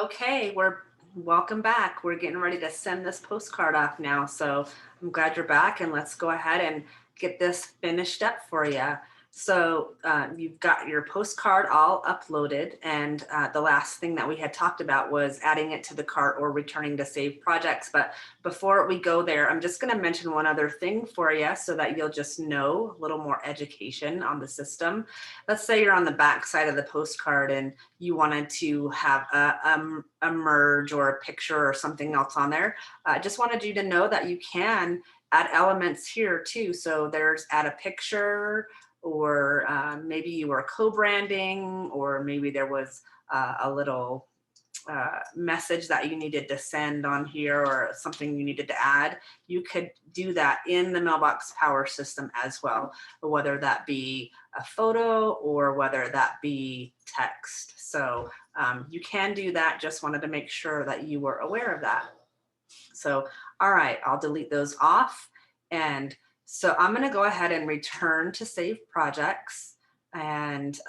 Okay, we're welcome back. We're getting ready to send this postcard off now. So I'm glad you're back and let's go ahead and get this finished up for you. So you've got your postcard all uploaded, and the last thing that we had talked about was adding it to the cart or returning to saved projects. But before we go there, I'm just going to mention one other thing for you so that you'll just know a little more education on the system. Let's say you're on the back side of the postcard and you wanted to have a merge or a picture or something else on there. I just wanted you to know that you can add elements here too. So there's add a picture, or maybe you were co-branding, or maybe there was a little message that you needed to send on here or something you needed to add. You could do that in the mailbox power system as well, whether that be a photo or whether that be text. So you can do that. Just wanted to make sure that you were aware of that. So, all right, I'll delete those off. And so I'm going to go ahead and return to save projects. And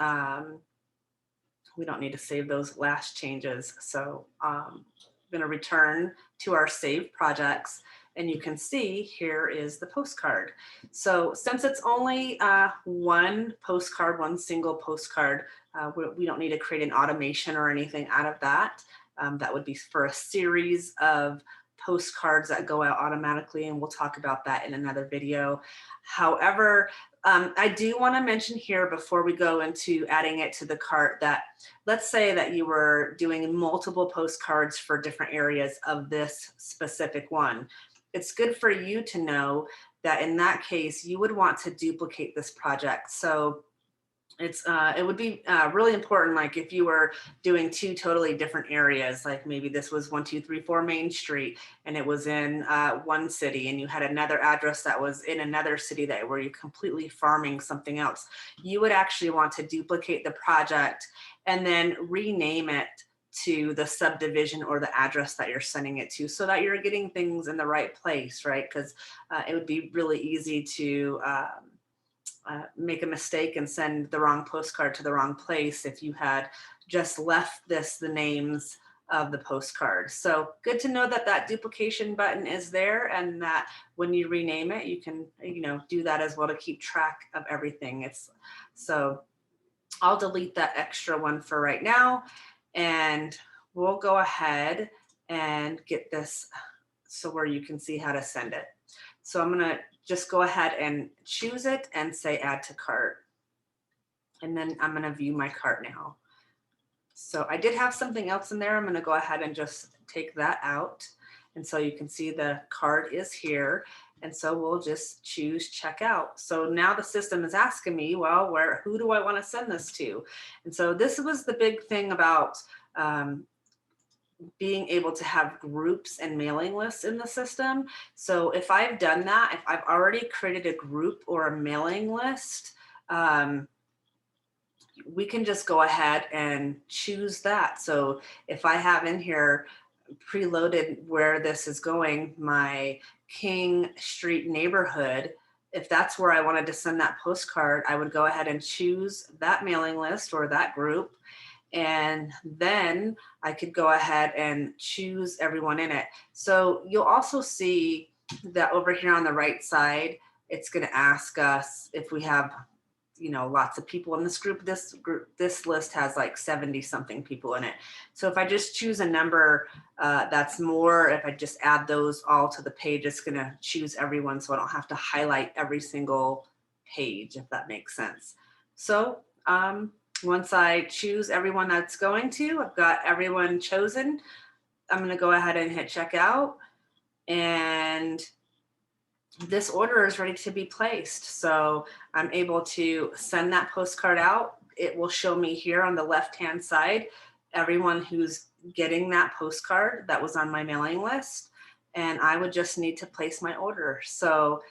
we don't need to save those last changes. So I'm going to return to our saved projects. And you can see here is the postcard. So since it's only one postcard, one single postcard, we don't need to create an automation or anything out of that. That would be for a series of postcards that go out automatically, and we'll talk about that in another video. However, I do want to mention here before we go into adding it to the cart that let's say that you were doing multiple postcards for different areas of this specific one. It's good for you to know that in that case, you would want to duplicate this project. So it would be really important, like if you were doing two totally different areas, like maybe this was 1234 Main Street and it was in one city, and you had another address that was in another city that where you completely farming something else. You would actually want to duplicate the project and then rename it to the subdivision or the address that you're sending it to, so that you're getting things in the right place, right? Because it would be really easy to make a mistake and send the wrong postcard to the wrong place if you had just left the names of the postcard. So good to know that that duplication button is there, and that when you rename it, you can, do that as well to keep track of everything. So I'll delete that extra one for right now, and we'll go ahead and get this so where you can see how to send it. So I'm going to just go ahead and choose it and say add to cart. And then I'm going to view my cart now. So I did have something else in there. I'm going to go ahead and just take that out. And so you can see the card is here. And so we'll just choose checkout. So now the system is asking me, well, who do I want to send this to? And so this was the big thing about being able to have groups and mailing lists in the system. So if I've done that, if I've already created a group or a mailing list, we can just go ahead and choose that. So if I have in here preloaded where this is going, my King Street neighborhood, if that's where I wanted to send that postcard, I would go ahead and choose that mailing list or that group. And then I could go ahead and choose everyone in it. So you'll also see that over here on the right side, it's going to ask us if we have, lots of people in this group. This list has like 70 something people in it. So if I just choose a number that's more, if I just add those all to the page, it's going to choose everyone. So I don't have to highlight every single page, if that makes sense. So once I choose everyone that's going to, I've got everyone chosen. I'm going to go ahead and hit checkout, and this order is ready to be placed. So I'm able to send that postcard out. It will show me here on the left-hand side, everyone who's getting that postcard that was on my mailing list. And I would just need to place my order. So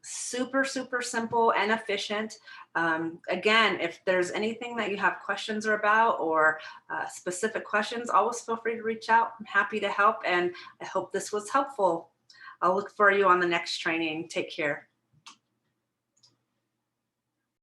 super, super simple and efficient. Again, if there's anything that you have questions about or specific questions, always feel free to reach out. I'm happy to help, and I hope this was helpful. I'll look for you on the next training. Take care.